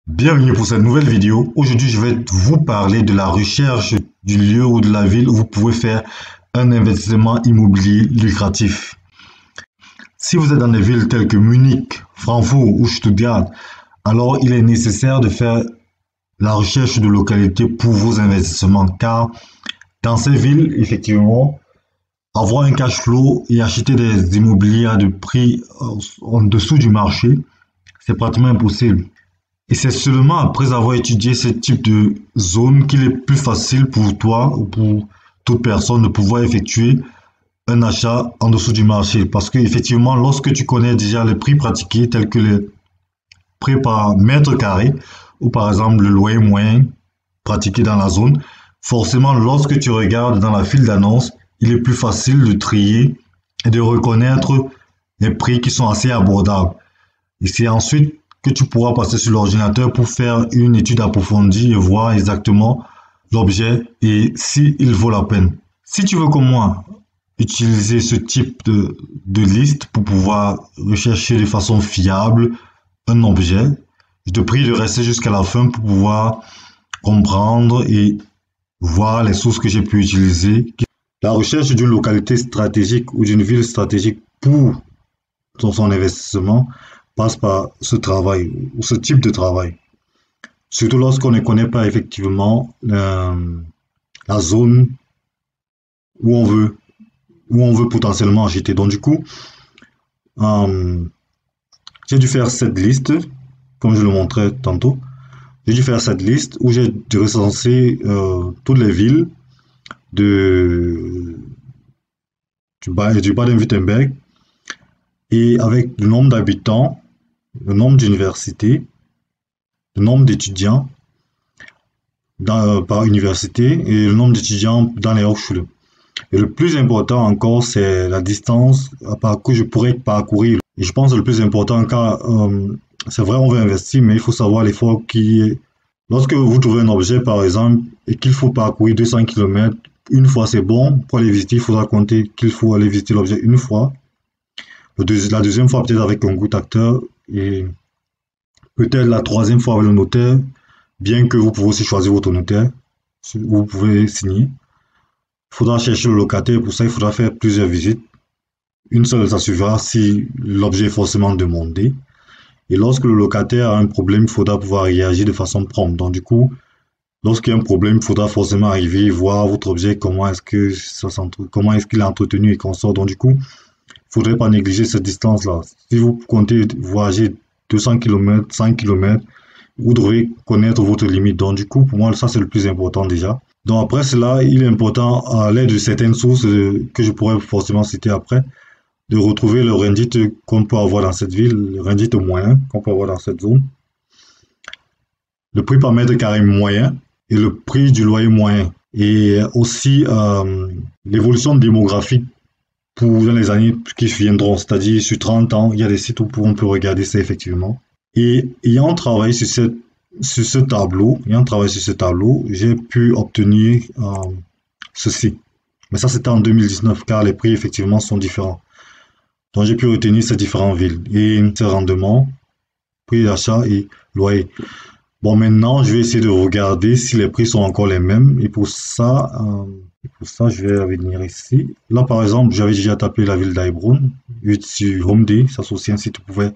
Bienvenue pour cette nouvelle vidéo. Aujourd'hui, je vais vous parler de la recherche du lieu ou de la ville où vous pouvez faire un investissement immobilier lucratif. Si vous êtes dans des villes telles que Munich, Francfort ou Stuttgart, alors il est nécessaire de faire la recherche de localités pour vos investissements car dans ces villes, effectivement, avoir un cash flow et acheter des immobiliers à de prix en dessous du marché, c'est pratiquement impossible. Et c'est seulement après avoir étudié ce type de zone qu'il est plus facile pour toi ou pour toute personne de pouvoir effectuer un achat en dessous du marché. Parce que effectivement, lorsque tu connais déjà les prix pratiqués, tels que les prix par mètre carré, ou par exemple le loyer moyen pratiqué dans la zone, forcément, lorsque tu regardes dans la file d'annonces, il est plus facile de trier et de reconnaître les prix qui sont assez abordables. Et c'est ensuite que tu pourras passer sur l'ordinateur pour faire une étude approfondie et voir exactement l'objet et s'il vaut la peine. Si tu veux comme moi utiliser ce type de liste pour pouvoir rechercher de façon fiable un objet, je te prie de rester jusqu'à la fin pour pouvoir comprendre et voir les sources que j'ai pu utiliser. La recherche d'une localité stratégique ou d'une ville stratégique pour son investissement passe par ce travail ou ce type de travail. Surtout lorsqu'on ne connaît pas effectivement la zone où on veut potentiellement acheter. Donc du coup, euh, j'ai dû faire cette liste, comme je le montrais tantôt. J'ai dû faire cette liste où j'ai dû recenser toutes les villes de, du Baden-Württemberg et avec le nombre d'habitants, le nombre d'universités, le nombre d'étudiants par université et le nombre d'étudiants dans les Hochschulen. Et le plus important encore, c'est la distance que je pourrais parcourir. Et je pense que le plus important, car c'est vrai, on veut investir, mais il faut savoir l'effort qui est. Lorsque vous trouvez un objet, par exemple, et qu'il faut parcourir 200 km, une fois c'est bon. Pour aller visiter, il faudra compter qu'il faut aller visiter l'objet une fois. La deuxième fois, peut-être avec un goutte acteur. Et peut-être la troisième fois avec le notaire, bien que vous pouvez aussi choisir votre notaire, où vous pouvez signer. Il faudra chercher le locataire, pour ça il faudra faire plusieurs visites. Une seule, ça suffira si l'objet est forcément demandé. Et lorsque le locataire a un problème, il faudra pouvoir réagir de façon prompte. Donc du coup, lorsqu'il y a un problème, il faudra forcément arriver, voir votre objet, comment est-ce qu'il est entretenu et qu'on sort. Donc du coup, il ne faudrait pas négliger cette distance-là. Si vous comptez voyager 200 km, 100 km, vous devez connaître votre limite. Donc, du coup, pour moi, ça, c'est le plus important déjà. Donc, après cela, il est important, à l'aide de certaines sources que je pourrais forcément citer après, de retrouver le rendit qu'on peut avoir dans cette ville, le rendit moyen qu'on peut avoir dans cette zone, le prix par mètre carré moyen et le prix du loyer moyen. Et aussi l'évolution démographique pour dans les années qui viendront, c'est-à-dire sur 30 ans, il y a des sites où on peut regarder ça effectivement. Et ayant travaillé sur ce tableau, j'ai pu obtenir ceci. Mais ça, c'était en 2019, car les prix, effectivement, sont différents. Donc, j'ai pu retenir ces différentes villes et ces rendements, prix d'achat et loyer. Bon, maintenant, je vais essayer de regarder si les prix sont encore les mêmes. Et pour ça, je vais venir ici. Là, par exemple, j'avais déjà tapé la ville d'Heilbronn. Sur HomeD, ça c'est aussi un site où vous pouvez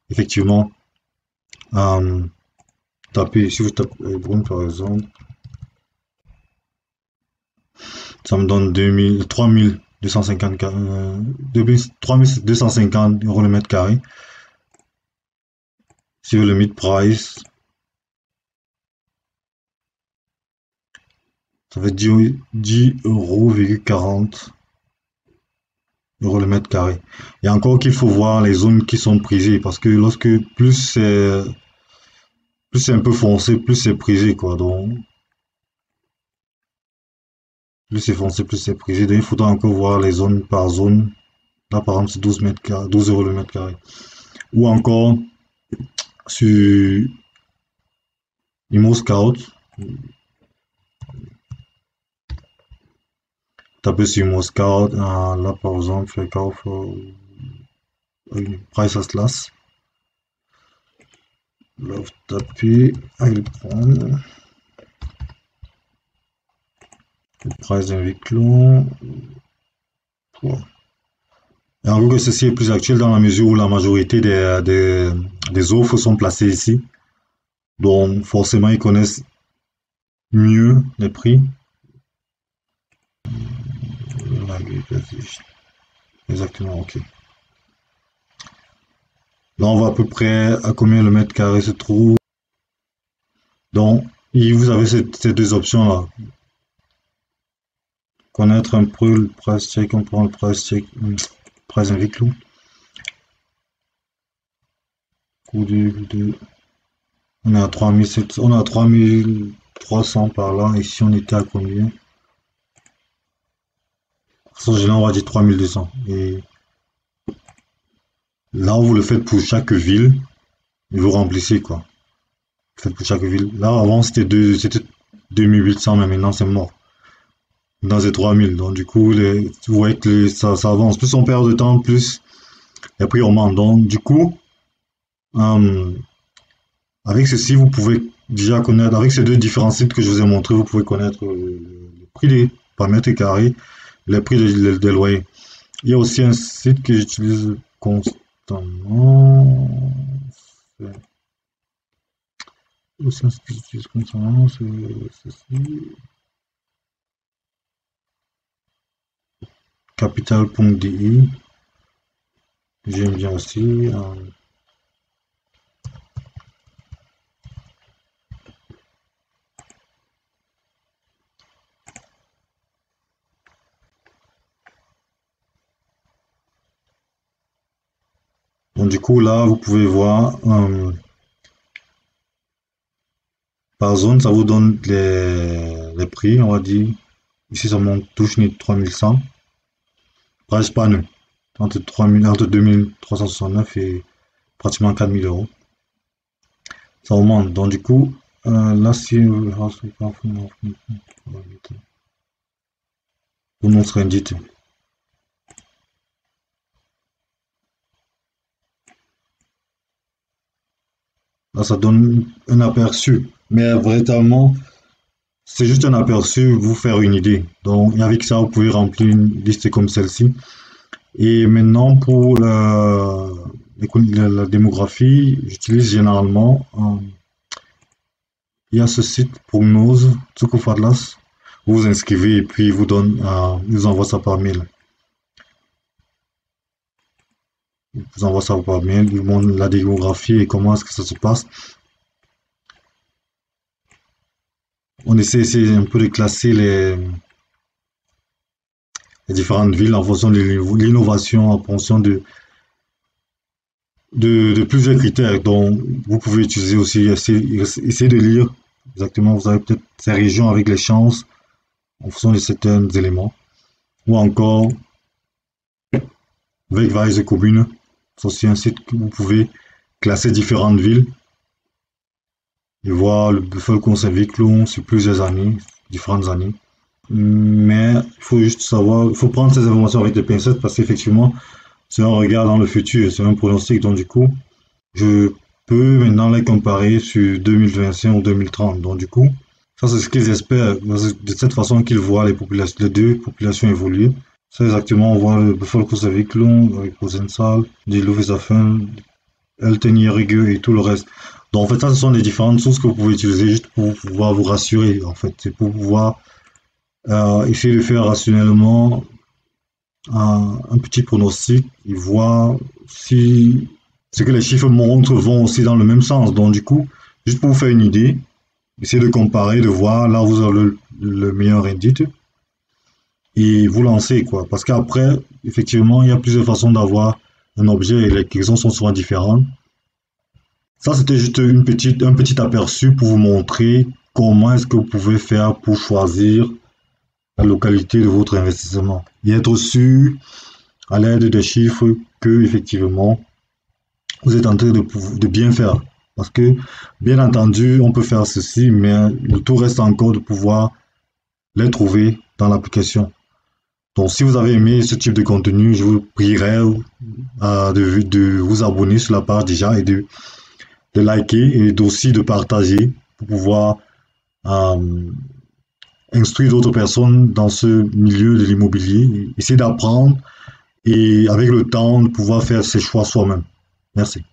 effectivement euh, taper. Si vous tapez Heilbronn, par exemple, ça me donne 3250 euros le mètre carré. Sur le mid-price, ça fait 10,40 euros le mètre carré. Et encore qu'il faut voir les zones qui sont prisées, parce que plus c'est un peu foncé, plus c'est prisé, quoi. Donc, plus c'est foncé, plus c'est prisé. Donc, il faudra encore voir les zones par zone. Là, par exemple, c'est 12 euros le mètre carré. Ou encore, sur ImmoScout, taper sur ImmoScout, là, par exemple, Verkauf, Price Atlas. Love tapé, il prend le price d'un véhicule. Et en gros, que ceci est plus actuel dans la mesure où la majorité des offres sont placées ici. Donc, forcément, ils connaissent mieux les prix. Exactement, ok. Là, on voit à peu près à combien le mètre carré se trouve. Donc, vous avez ces deux options-là. Connaître un peu le price check, on prend le price check, price véhicule. On est à 3700, on est à 3300 par là. Ici, on était à combien? De toute façon, là, on va dire 3200. Et là, vous le faites pour chaque ville. Et vous remplissez, quoi. Vous faites pour chaque ville. Là, avant, c'était 2800, mais maintenant, c'est mort. Dans ces 3000. Donc, du coup, vous voyez que ça avance. Plus on perd de temps, plus les prix augmentent. Donc, du coup, avec ceci, vous pouvez déjà connaître, avec ces deux différents sites que je vous ai montrés, vous pouvez connaître le prix par mètre carré, les prix des loyers. Il y a aussi un site que j'utilise constamment. C'est aussi un site que j'utilise constamment, c'est ceci. Capital.de. J'aime bien aussi. Donc, du coup, là, vous pouvez voir par zone, ça vous donne les prix, on va dire. Ici, ça monte touche net 3100. Price panne entre 2369 et pratiquement 4000 euros. Ça augmente. Donc, du coup, là, si vous montre indiqué. Là, ça donne un aperçu. Mais véritablement, c'est juste un aperçu, vous faire une idée. Donc, avec ça, vous pouvez remplir une liste comme celle-ci. Et maintenant, pour la démographie, j'utilise généralement, il y a ce site Prognose, Tsukuf Atlas. Vous vous inscrivez et puis il vous envoie ça par mail. Il vous envoie ça par mail, il vous montre la démographie et comment est-ce que ça se passe. On essaie un peu de classer les différentes villes en fonction de l'innovation, en fonction de plusieurs critères. Donc, vous pouvez utiliser aussi, essayer de lire exactement, vous avez peut-être ces régions avec les chances en fonction de certains éléments. Ou encore, Wegweise Commune, c'est aussi un site que vous pouvez classer différentes villes et voir le Buffel Conseil sur plusieurs années, différentes années. Mais il faut juste savoir, il faut prendre ces informations avec des pincettes parce qu'effectivement, c'est un regard dans le futur, c'est un pronostic. Donc, du coup, je peux maintenant les comparer sur 2025 ou 2030. Donc, du coup, ça, c'est ce qu'ils espèrent. De cette façon qu'ils voient les deux populations évoluer. C'est exactement, on voit le Bevölkerungsentwicklung avec Prozenzahl, die Louvre-Safen, Eltenjährige et tout le reste. Donc, en fait, ça, ce sont les différentes sources que vous pouvez utiliser juste pour pouvoir vous rassurer. En fait, c'est pour pouvoir essayer de faire rationnellement un petit pronostic et voir si ce que les chiffres montrent vont aussi dans le même sens. Donc, du coup, juste pour vous faire une idée, essayez de comparer, de voir là où vous avez le meilleur indice et vous lancez, quoi. Parce qu'après, effectivement, il y a plusieurs façons d'avoir un objet et les questions sont souvent différentes. Ça, c'était juste un petit aperçu pour vous montrer comment est-ce que vous pouvez faire pour choisir la localité de votre investissement et être sûr à l'aide des chiffres que effectivement vous êtes en train de bien faire. Parce que, bien entendu, on peut faire ceci, mais le tout reste encore de pouvoir les trouver dans l'application. Donc, si vous avez aimé ce type de contenu, je vous prierai de vous abonner sur la page déjà et de de liker et aussi de partager pour pouvoir euh, instruire d'autres personnes dans ce milieu de l'immobilier, essayer d'apprendre et avec le temps de pouvoir faire ses choix soi-même. Merci.